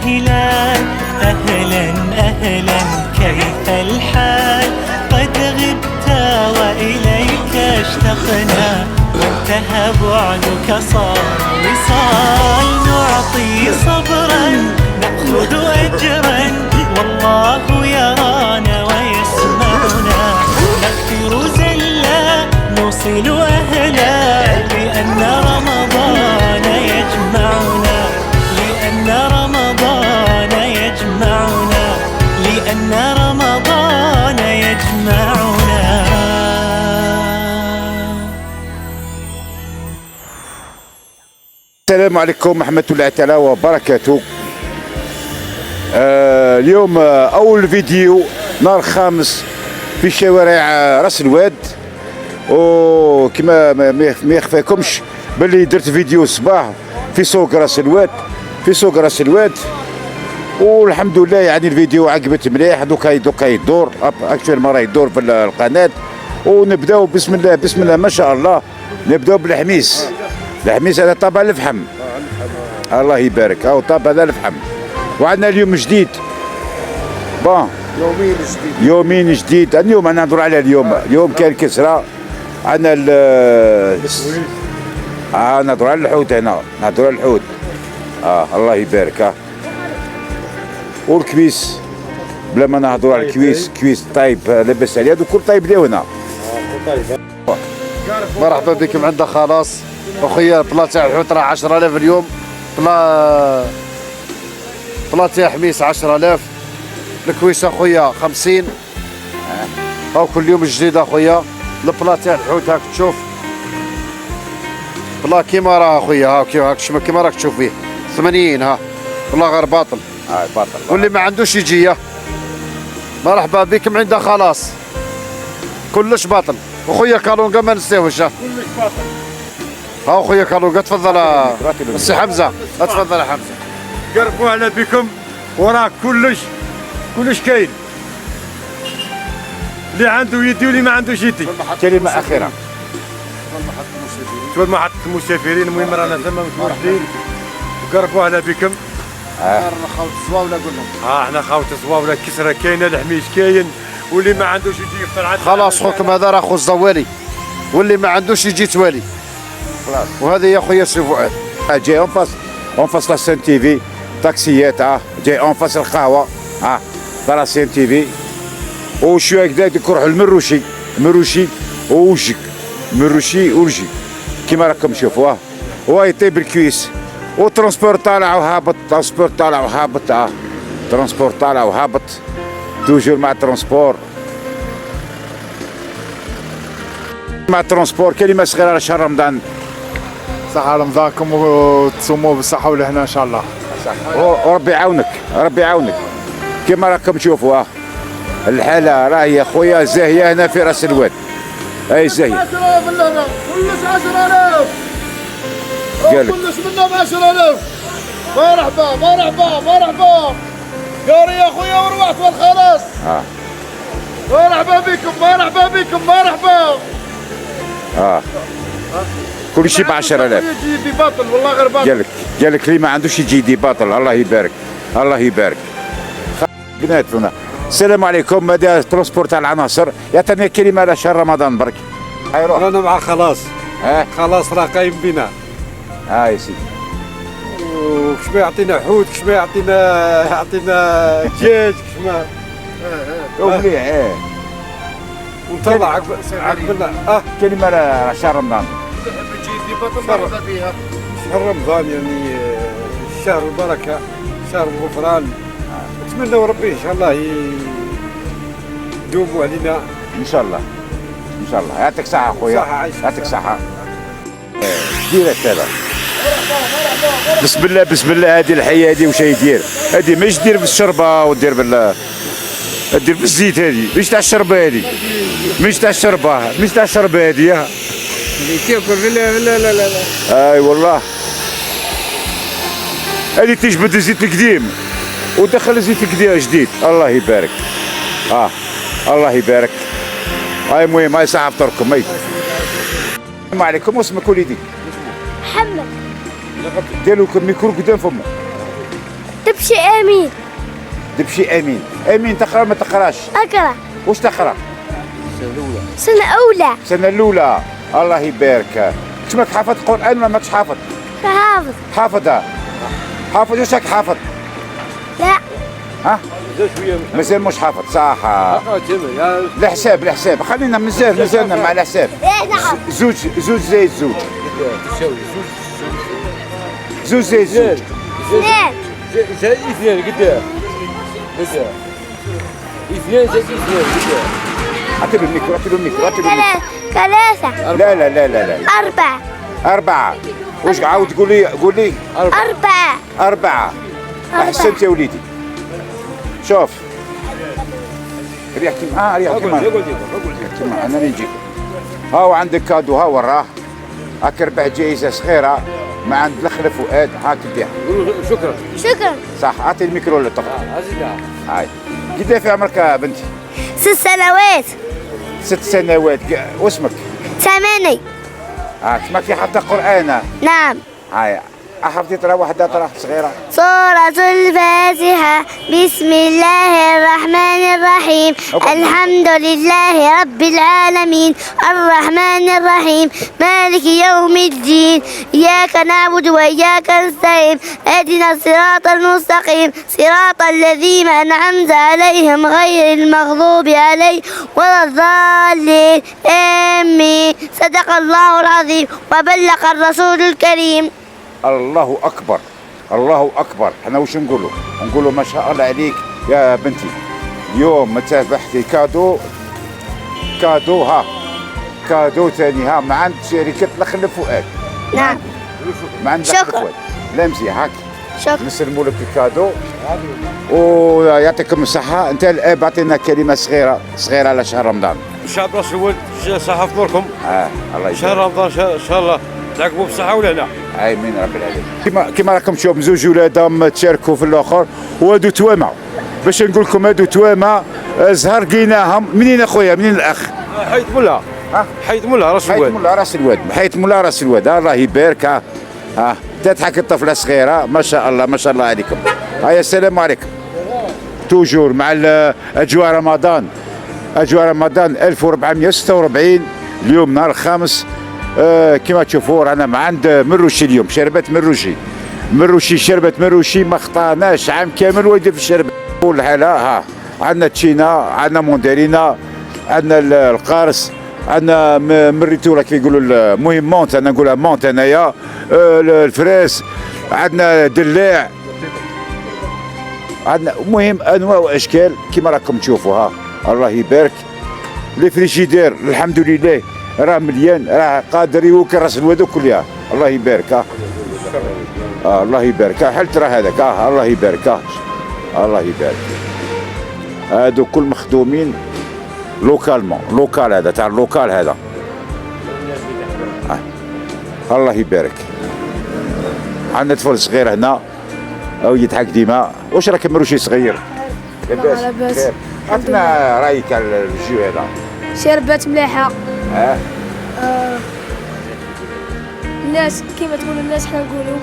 الهلال. أهلا أهلا كيف الحال؟ قد غبت وإليك اشتقنا، وانتهى بعدك صار وصال. نعطي صبرا نأخذ أجرا، والله يرانا ويسمعنا. نغفر زلا نوصل أهلا، لأن رمضان يجمعنا، لأن رمضان يجمعنا، لأن رمضان يجمعنا. السلام عليكم ورحمة الله تعالى وبركاته. اليوم أول فيديو نهار الخامس في شوارع راس الواد، وكما ما يخفاكمش باللي درت فيديو الصباح في سوق راس الواد، في سوق راس الواد، والحمد لله يعني الفيديو عجبت مليح. دوكا يدور اكثر راه يدور في القناة. ونبداو بسم الله بسم الله ما شاء الله. نبداو بالحميس. الحميس هذا طابع الفحم، الله يبارك. او طابع هذا الفحم. وعندنا اليوم جديد، بون يومين جديد. اليوم انا نهضروا على اليوم كان كسرة. عندنا نهضروا على الحوت هنا، نهضروا على الحوت. الله يبارك. والكبيس بلا ما نهضروا على الكبيس، كبيس طيب لاباس عليه، هذا كل طيب ليه هنا. مرحبا بكم عند خلاص اخويا. بلا تاع الحوت راه 10000 اليوم، بلا تاع حميس 10000، الكويس اخويا 50. هاو كل يوم جديد اخويا. البلا تاع الحوت هاك تشوف بلا كيما راه اخويا، هاك كيما راك تشوف فيه 80. ها والله غير باطل. باطل. واللي ما عندوش يجي. مرحبا بكم عند خلاص، كلش باطل. اخويا كالونقا ما نساوش. كلش باطل. ها اخويا كالونقا تفضل السي حمزه، تفضل يا حمزه. قربوا على بكم، وراه كلش كاين. اللي عنده يدي واللي ما عندوش يدي. كلمة أخيرة. تولي محطة المسافرين. المهم رانا ثما متواجدين. قربوا على بكم. خوت الزواوله قول لهم. احنا خوت الزواوله كسره كاينه، الحميش كاين، واللي ما عندوش يجي يفطر عندنا. خلاص خوكم هذا راه خو الزوالي، واللي ما عندوش يجي توالي. خلاص. وهذا يا خويا سي فؤاد جاي اون فاس لا سين تي في تاكسيات. جاي اون فاس القهوه تاع لا سين تي في. وشويه هكذا نروح المروشي ووجك ورجي كيما راكم تشوفوا. هو يطيب الكويس، وترونسبور طالع وهابط، ترونسبور طالع وهابط. ترونسبور طالع وهابط، توجور مع ترونسبور. مع ترونسبور كلمه صغيره على شهر رمضان. صحة رمضانكم وتصوموا بالصحة والهنا إن شاء الله. وربي يعاونك، ربي يعاونك. كما راكم تشوفوا الحالة راهي خويا زاهية هنا في راس الواد. أي زاهية. 10000 بالله، كلش 10000. قالك كلش منهم 10000. مرحبا. قاري يا خويا وروحت والخلاص. مرحبا بكم. كل شيء ب 10000. يجي باطل والله غير باطل. قالك اللي ما عندوش يجي يدي باطل. الله يبارك. بنات هنا. السلام عليكم. هذا ترونسبور تاع العناصر. يعطينا كلمة على شهر رمضان برك. روح. رانا مع خلاص. خلاص راه قايم بنا. يا سيدي. وكش ما يعطينا حوت، كش ما يعطينا دجاج، كش ما مليح. ونطلع عقبنا. كلمة على شهر رمضان. شهر رمضان يعني شهر البركة، شهر الغفران. نتمنى ربي ان شاء الله يدوموا علينا ان شاء الله. يعطيك الصحة اخويا. يعطيك الصحة. ديرك هذا. بسم الله. هذه الحية هذه واش يدير؟ هذه مش دير بالشربة ودير دير بالزيت. هذه مش تاع الشربة، هذه مش تاع الشربة هذه. اللي تاكل لا. اي والله. هذه تجبد الزيت القديم ودخل الزيت القديم جديد. الله يبارك. الله يبارك. المهم هاي ساعة فطركم. السلام عليكم. واسمك وليدي؟ محمد. ديروا الميكرو قدام فمه. تمشي امين. دبشي امين. امين تقرا ما تقراش؟ اقرا. واش تقرا؟ سنة اولى. السنه الاولى. الله يبارك. كماك حافظ قران ولا ماكش حافظ؟ حافظ. حافظها. حافظ واش راك حافظ؟ لا. ها؟ مازال مش حافظ صح. الحساب خلينا مازالنا مع الحساب. زوج زائد زوج. زوج زائد زوج. اثنين. زائد اثنين قدام. اثنين زائد اثنين قدام. اعطي له الميكرو. ثلاثة. لا. أربعة. 4. واش عاود قول لي. أربعة. 4. احسنت يا وليدي. شوف ريحتي معاه انا اللي نجيب. هاو عندك كادو، ها وراه هاك ربح جائزه صغيره ما عند الاخ فؤاد. هاك بيها. شكرا. صح. اعطي الميكرو للطفل. هاي قد في عمرك يا بنتي؟ 6 سنوات. 6 سنوات. واسمك؟ 8. اسمك في حتى قرآن؟ نعم. هاي حفظتي ترى واحدة ترى صغيرة. سورة الفاتحة. بسم الله الرحمن الرحيم. الحمد لله رب العالمين الرحمن الرحيم مالك يوم الدين إياك نعبد وإياك نستعين اهدنا الصراط المستقيم صراط الذين أنعمت عليهم غير المغضوب عليهم ولا الضالين آمين. صدق الله العظيم وبلغ الرسول الكريم. الله أكبر الله أكبر. احنا وش نقولوا ما شاء الله عليك يا بنتي. اليوم متابحتي كادو ها كادو ثاني ها مع عند شركة الأخ فؤاد. نعم. مع عند الأخ فؤاد. لا مزيان هاك. شكرا. نسلموا لك الكادو ويعطيكم الصحة. أنت الآب أعطينا كلمة صغيرة على شهر رمضان. الشعب السود صحة في نوركم. الله يسلمك. شهر رمضان ان شاء الله تعقبوا بالصحة ولهنا. امين رب العالمين. كما راكم تشوفوا زوج ولادهم تشاركوا في الاخر وهادو توامع. باش نقول لكم هادو توامع زهر لقيناهم. منين اخويا منين الاخ؟ حيت مولا. حيت مولا راس الواد. حيت مولا راس الواد. الله يبارك. ها تضحك الطفله صغيره ما شاء الله عليكم. هيا السلام عليكم. توجور مع اجواء رمضان 1446 اليوم نهار الخامس. كما تشوفوا رانا مع عند مروشي اليوم. شربت مروشي شربت مروشي ما خطاناش عام كامل ويدير في الشربت. والحالة ها عندنا تشينا عندنا موندارينا عندنا القارص عندنا مريتورا كيف يقولوا المهم مونت. انا نقولها مونت انايا. الفراس عندنا دلاع عندنا المهم انواع واشكال كما راكم تشوفوا. ها الله يبارك. لي فريجيدير الحمد لله راه مليان راه قادر يوكل راس الواد كلها. الله يبارك. الله يبارك. حل ترى هذاك. الله يبارك. الله يبارك. هادو كل مخدومين لوكال هذا تاع اللوكال هذا. الله يبارك. عندنا طفل صغير هنا او يضحك ديما. واش راك مروشي صغير؟ لاباس. عطنا رايك على الجو هذا. شربات مليحة. الناس كيما تقولوا الناس حنا نقولوا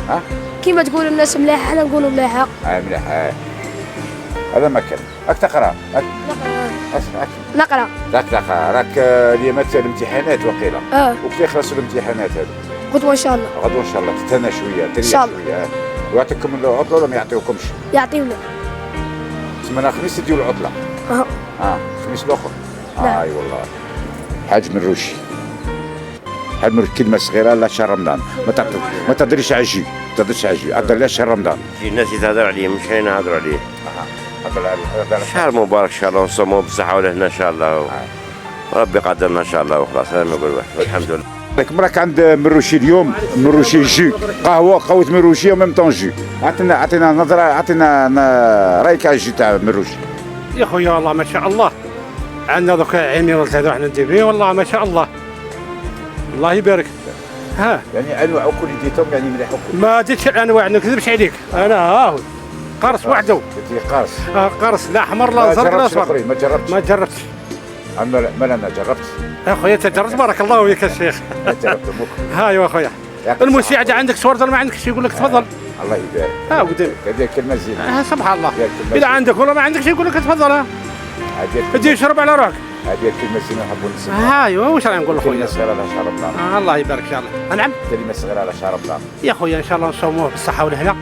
ها كيما تقولوا الناس مليحه حنا نقولوا مليحه. مليحه. هذا ما كان. راك تقرا؟ نقرا. راك تقرا. راك اليوم الامتحانات وقيله. وكي يخلصوا الامتحانات هذو؟ غدوه ان شاء الله. غدوه ان شاء الله تستنى شويه تريح شويه. ويعطيكم العطله ولا ما يعطيوكمش؟ يعطيونا. سمعنا خميس تديو العطله. خميس الاخر. نعم. اي والله. حاج مروشي كلمه صغيره لا شهر رمضان ما تهدريش على الجي. هضر لا شهر رمضان. الناس يتهضر عليه مش حنا نهضروا عليه. شهر مبارك ان شاء الله ونصوموا بالصحه ولهنا ان شاء الله. ربي قدرنا ان شاء الله وخلاص. هذا ما نقول الحمد لله. راك عند مروشي اليوم. مروشي جو قهوه مروشي وميم طون جو. عطينا نظره عطينا رايك على الجو تاع مروشي. يا خويا والله ما شاء الله عندنا دوك عينين ولا ثلاثه وحنا ندير والله ما شاء الله. الله يبارك. يعني انواع كل ديتهم يعني مليح. ما درتش الانواع ما نكذبش عليك. انا قرص وحده. قرص. قرص لا احمر لا زرق لا اصفر. ما جربتش. ما انا جربت. يا خويا انت جربت بارك الله فيك يا شيخ. جربت. ها يا خويا المساعده عندك صور ما عندكش يقول لك تفضل. الله يبارك. ها قدامي. هذه كلمه زينه. سبحان الله. اذا عندك ولا ما عندك شيء يقول لك تفضل. تجي تشرب على راك. هذه الكلمه زينه نحبوا نسمعها. ايوه واش راه نقول كلمه خويا. صغيره على شهر رمضان. الله يبارك ان شاء الله. نعم. كلمه صغيره على شهر رمضان. يا خويا ان شاء الله نصوموه بالصحه والهنا.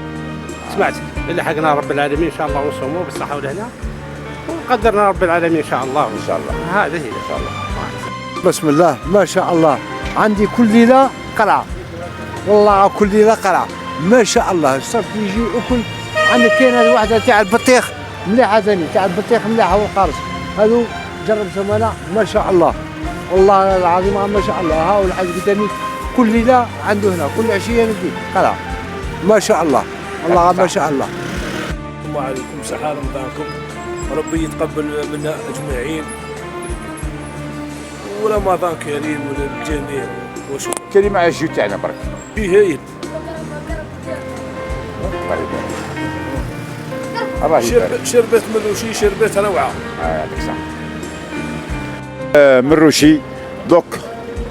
سمعت اللي حقنا رب العالمين ان شاء الله ونصوموه بالصحه والهنا. وقدرنا رب العالمين ان شاء الله. ان شاء الله. هذه هي ان شاء الله. بسم الله ما شاء الله. عندي كل ليله قرعه، والله كل ليله قرعه ما شاء الله. الصرف يجي وكل. عندك كاين هذه واحده تاع البطيخ مليحه ثاني، تاع البطيخ مليحه والقارص هذو جربتهم انا ما شاء الله، والله العظيم ما شاء الله. ها والحاج قدامي كل ليله عنده هنا، كل عشيه نجي قرعه ما شاء الله، والله ما شاء الله. السلام عليكم، صحة رمضانكم، ربي يتقبل منا اجمعين، ورمضان كريم وللجميع. وشكرا. كلمه على الجو تاعنا برك. هي الله يبارك. شربت مروشي، شربت روعه. يعطيك الصحه. مروشي دوك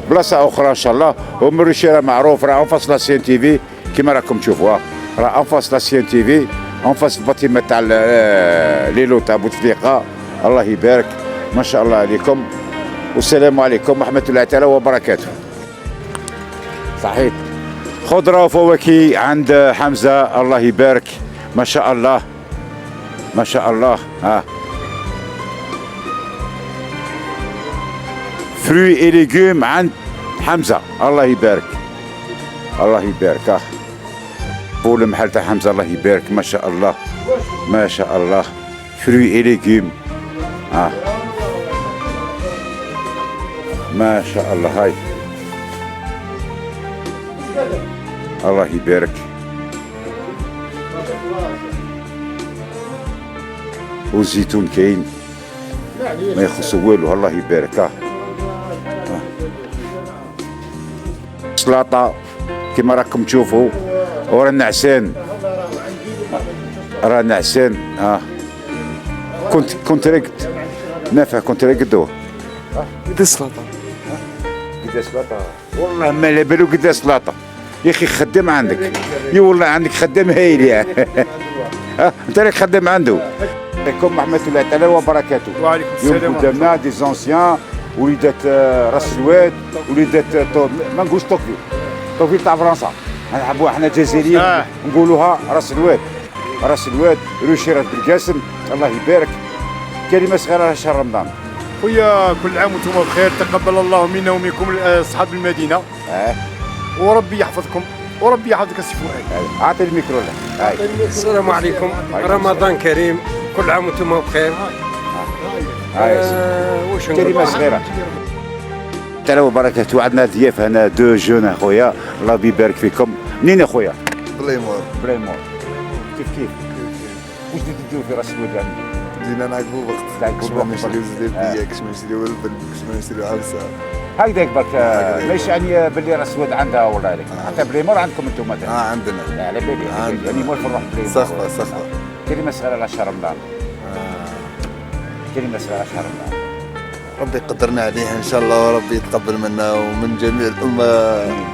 بلاصه اخرى ان شاء الله. ومروشي راه معروف، راه انفاس لا سي ان تي في كيما راكم تشوفوها، راه انفاس لا سي ان تي في، انفاس الباتيمه تاع ليلو تاع بوتفليقه. الله يبارك ما شاء الله عليكم، والسلام عليكم ورحمه الله تعالى وبركاته. صحيح. خضره وفواكه عند حمزه الله يبارك ما شاء الله ما شاء الله. ها فروي اي ليغوم عند حمزه الله يبارك الله يبارك. بول المحل تاع حمزه الله يبارك ما شاء الله ما شاء الله. فروي اي ليغوم ما شاء الله. هاي الله يبارك. والزيتون كاين ما يخصو والو الله يبارك. سلطه كما راكم تشوفوا، ورا النعسان راه نعسان. كنت رقد نافع، كنت رقدوه. قد سلطه قد سلطه والله ما على بالو قد سلطه يا اخي. خدام عندك يا والله، عندك خدام هايل يا انت راك خدام عنده. عليكم ورحمه الله تعالى وبركاته. وعليكم السلام. يوم قدامنا دي زونسيان، وليدات راس الواد، وليدات ما نقولش طوكيو، طوكيو تاع فرنسا، نحبوها احنا جزائريين نقولوها راس الواد. راس الواد روشيرات بالقاسم الله يبارك. كلمه صغيره على شهر رمضان. خويا كل عام وانتم بخير، تقبل الله منا ومنكم اصحاب المدينه. وربي يحفظكم وربي يحفظك السي فؤاد. اعطي الميكرو له. السلام عليكم، رمضان كريم، كل عام وانتم بخير. واش كلمه صغيره تعالى وبركاته. عندنا ضياف هنا دو جون اخويا الله يبارك فيكم. منين اخويا؟ بليمور. بليمور. كيف واش تديروا في راس الواد يعني؟ بدينا نعقبوا وقت كاش ما نشريو زلابيه، كاش ما نشريو البن، كاش ما نشريو عرسه هكذاك برك. ماشي يعني باللي راس الواد عندها ولا عليك حتى بليمور عندكم انتم مثلا؟ عندنا على بالي يعني مول في نروح بليمور. صخبه كلمه صغيره على شهر رمضان. كلمه صغيره على شهر رمضان. ربي يقدرنا عليه ان شاء الله، وربي يتقبل منا ومن جميع الامه. امين.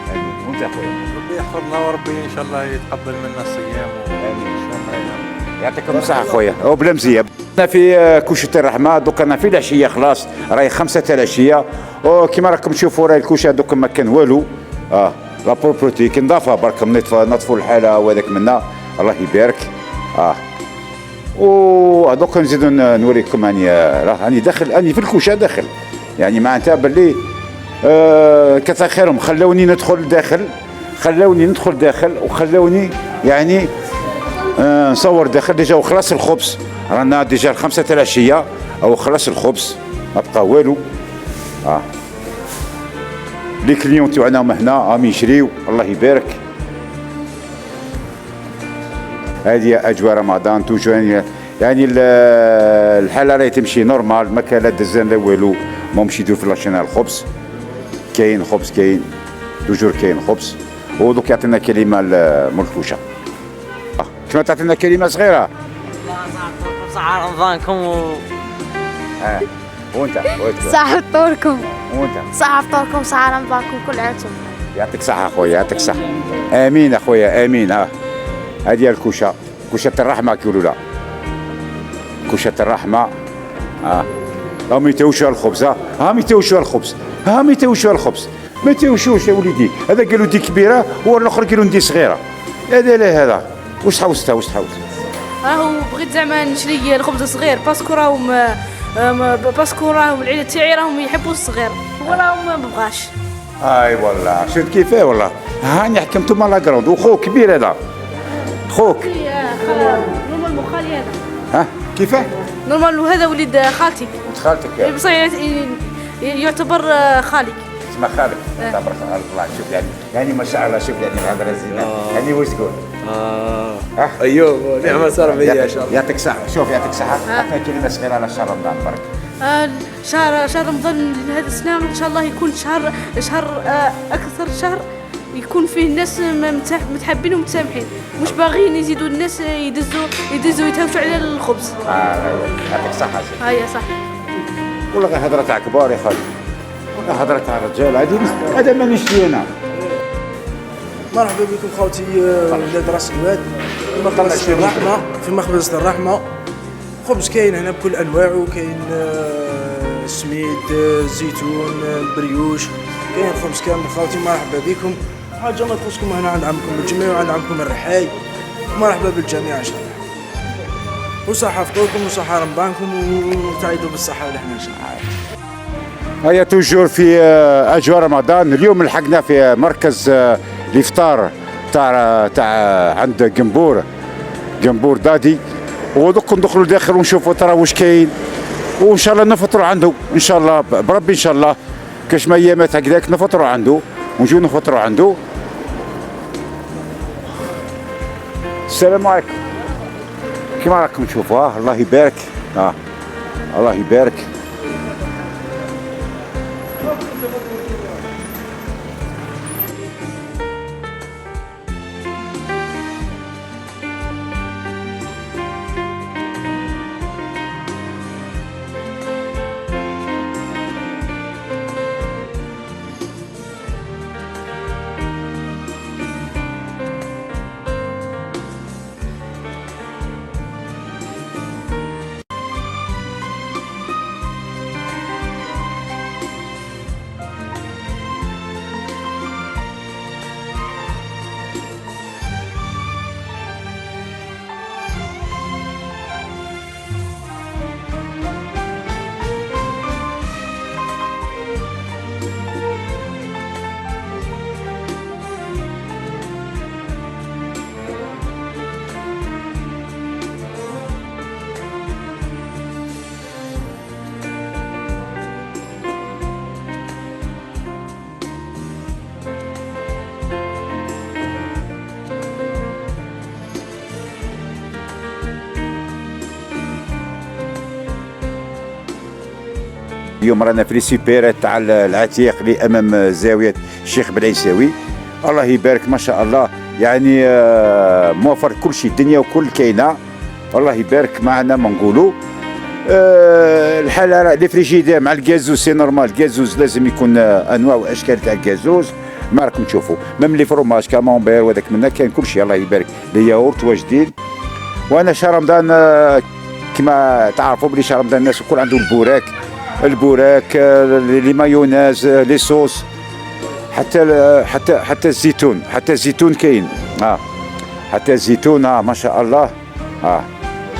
وانت اخويا؟ ربي يحفظنا وربي ان شاء الله يتقبل منا الصيام. امين ان شاء الله. يعطيكم الصحه اخويا. وبلا مزيه انا في كوشه الرحمه دوك. انا في العشيه خلاص راهي 5 تاع العشيه، وكما راكم تشوفوا راهي الكوشه دوك ما كان والو. لا بروبرتي كي نضافها برك نطفوا الحاله وهذاك منا الله يبارك. ودوك نزيدو نوريكم راني داخل، راني في الكوشه داخل يعني معناتها باللي كثر خيرهم خلوني ندخل داخل وخلوني يعني نصور داخل ديجا. وخلاص الخبز رانا ديجا 5 تاع العشيه او خلاص الخبز ما بقى والو. لي كليون تاعنا هنا راهم يشريو الله يبارك. هذه اجواء رمضان توجو يعني الحاله راهي تمشي نورمال، ما كان لا دزان لا والو. ماهمش يديروا في لاشينا الخبز، كاين خبز كاين توجور كاين خبز. ودوك يعطينا كلمه الملكوشه. كما تعطينا كلمه صغيره. صحة رمضانكم وانت صحة فطوركم. وانت صحة فطوركم، صحة رمضانكم، كل عام وانتم. يعطيك صحه اخويا، يعطيك صحه. امين اخويا امين. هذه الكوشه، كوشه الرحمه كيقولوا لها، كوشه الرحمه. هم يتوشوا الخبز، هم يتوشوا الخبز، هم يتوشوا الخبز، ما يتوشوش يا وليدي. هذا قالوا دي كبيره والاخر قالوا دي صغيره. هذا لا هذا واش تحوست واش تحوست؟ راهو بغيت زعما نشري الخبز صغير باسكو راهم العيله تاعي راهم يحبوا الصغير وراهم ما بغاش. اي والله شفت كيفاه والله. هاني حكمتو مع لاكروند وخوك كبير هذا خوك. نورمال خالي هذا. ها كيفاه؟ نورمال هذا وليد خالتي. خالتك بصح يعتبر خالي. اسمه خالد. تبارك الله. شوف يعني ما شاء الله. شوف يعني الهضره زينه. يعني واش تقول؟ ايوه نعمه صار بيا ان شاء الله. يعطيك الصحه. شوف يعطيك الصحه. عطنا كلمه صغيره على شهر رمضان برك. شهر رمضان هذا السنه ان شاء الله يكون شهر اكثر شهر يكون فيه الناس متحابين ومتسامحين، مش باغيين يزيدوا الناس يدزوا يتهاوشوا على الخبز. يعطيك الصحه. هيا صح. والله غير هضره تاع كبار يا خالد، والله هضره تاع الرجال. هذا مانيش لي انا. مرحبا بكم خوتي ولاد راس الواد في مخبزة الرحمة. في مخبزة الرحمة خبز كاين هنا بكل انواعه، كاين سميد، زيتون، بريوش، كاين خبز كامل خوتي. مرحبا بكم. حاجه ما تخصكم هنا عند عمكم بالجميع وعند عمكم الرحاي. مرحبا بالجميع ان شاء الله. وصحة فطوركم وصحة رمضانكم وتعيدوا بالصحة والهنا ان شاء الله. هيا توجور في اجواء رمضان. اليوم لحقنا في مركز الافطار تاع عند جنبور دادي، ودوك ندخلوا داخل ونشوفوا ترى واش كاين، وان شاء الله نفطروا عنده ان شاء الله بربي. ان شاء الله كاش ما ايامات هكذاك نفطروا عنده ونجيو نفطروا عنده. السلام عليكم. كيما راكم تشوفوا الله يبارك. الله يبارك. اليوم رانا في السيبيرات تاع العتيق اللي امام زاويه الشيخ بالعيساوي. الله يبارك ما شاء الله. يعني موفر كل شيء الدنيا وكل كاينه. الله يبارك معنا ما نقولوا. الحاله لي فريجيدير مع الكازوز سي نورمال. الكازوز لازم يكون انواع واشكال تاع الكازوز. ما راكم تشوفوا ميم لي فروماج كامونبير وهذاك منا كاين كل شيء. الله يبارك. لي ياغورت واجدين. وانا شهر رمضان كما تعرفوا بلي شهر رمضان الناس الكل عنده البوراك لي مايونيز لي صوص حتى الزيتون كاين. حتى الزيتون ما شاء الله.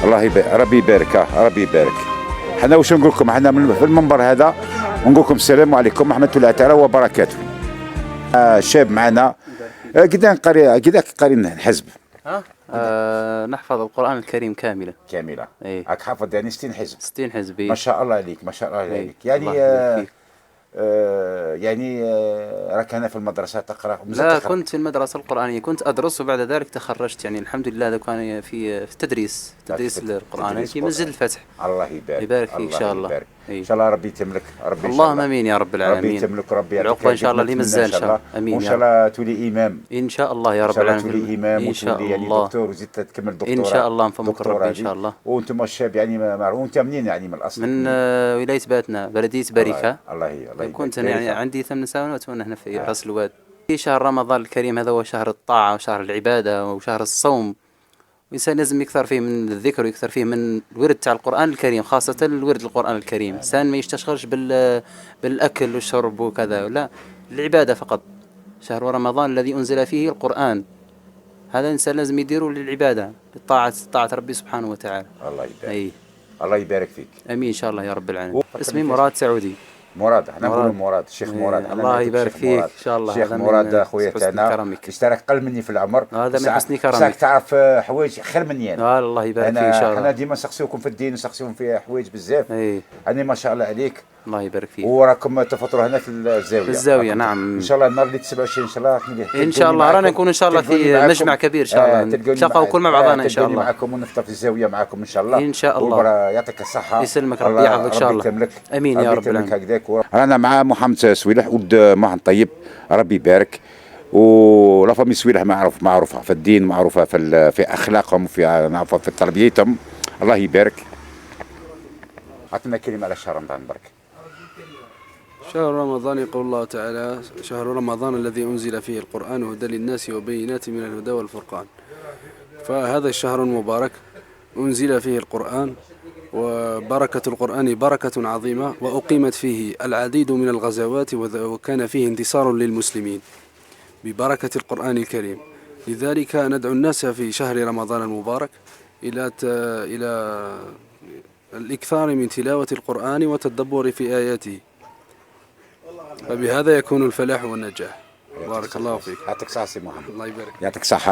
الله يبارك. ربي يبارك. ربي يبارك. حنا واش نقول لكم، حنا في المنبر هذا نقول لكم السلام عليكم ورحمه الله تعالى وبركاته. شاب معنا قداك قاري الحزب. نحفظ القرآن الكريم كاملا. إيه؟ راك حافظ يعني 60 حزب. 60 حزب. ما شاء الله عليك ما شاء الله عليك. يعني راك هنا في المدرسة تقرأ؟ لا كنت في المدرسة القرآنية، كنت أدرس وبعد ذلك تخرجت يعني الحمد لله. كان في التدريس القرآن في مسجد الفتح. الله يبارك. يبارك فيك إن شاء الله. ان شاء الله ربي يتملك. ربي اللهم امين يا رب العالمين. ربي يتملك. ربي العقبه ان شاء الله اللي مازال ان شاء الله. امين. وان شاء الله تولي امام ان شاء الله يا رب العالمين. تولي امام ان شاء وتولي يعني الله دكتور وزيد تكمل دكتوراه ان شاء الله. نفهمك ربي ان شاء الله. وانتم الشاب يعني معروف. وانت منين يعني من الاصل؟ من ولايه باتنا بلديه باركه. الله يبارك. كنت يعني عندي 8 سنوات وانا هنا في راس الواد. في شهر رمضان الكريم هذا هو شهر الطاعه وشهر العباده وشهر الصوم الإنسان لازم يكثر فيه من الذكر ويكثر فيه من الورد تاع القرآن الكريم، خاصة الورد القرآن الكريم. الإنسان ما يشتغلش بالأكل والشرب وكذا، لا، العبادة فقط. شهر رمضان الذي أنزل فيه القرآن، هذا الإنسان لازم يديره للعبادة، طاعة ربي سبحانه وتعالى. الله يبارك. الله يبارك فيك. امين ان شاء الله يا رب العالمين. اسمي مراد سعودي. مراد، احنا نقولوا مراد، الشيخ مراد. الله يبارك فيك ان شاء الله. الشيخ مراد اخويا تاعنا، اشترك قل مني في العمر. هذا من حسن كرمك. تعرف حوايج خير مني انا. الله يبارك فيك ان شاء الله. احنا ديما نسقسيوكم في الدين، نسقسيوهم في حوايج بزاف. يعني ما شاء الله عليك. الله يبارك فيك. وراكم تفطروا هنا في الزاويه. في الزاويه نعم. ان شاء الله النهار اللي 27 ان شاء الله ان شاء الله رانا نكون ان شاء الله في مجمع كبير ان شاء الله، نتلاقاو كل مع بعضنا ان شاء الله. معكم ونفطر في الزاويه معكم ان شاء الله. ان شاء الله. يعطيك الصحه. يسلمك ربي يحفظك ان شاء الله. امين يا رب العالمين. رانا مع محمد سويلح ولد محمد طيب، ربي يبارك. ولا فامي سويلح معروفه في الدين، معروفه في اخلاقهم، في تربيتهم. الله يبارك. عطنا كلمه على شهر رمضان برك. شهر رمضان يقول الله تعالى: شهر رمضان الذي أنزل فيه القرآن هدى للناس وبينات من الهدى والفرقان. فهذا الشهر المبارك أنزل فيه القرآن، وبركة القرآن بركة عظيمة، وأقيمت فيه العديد من الغزوات، وكان فيه انتصار للمسلمين ببركة القرآن الكريم. لذلك ندعو الناس في شهر رمضان المبارك إلى الإكثار من تلاوة القرآن والتدبر في آياته، فبهذا يكون الفلاح والنجاح. بارك الله فيك. يعطيك صحة سي محمد. الله يبارك. يعطيك صحة.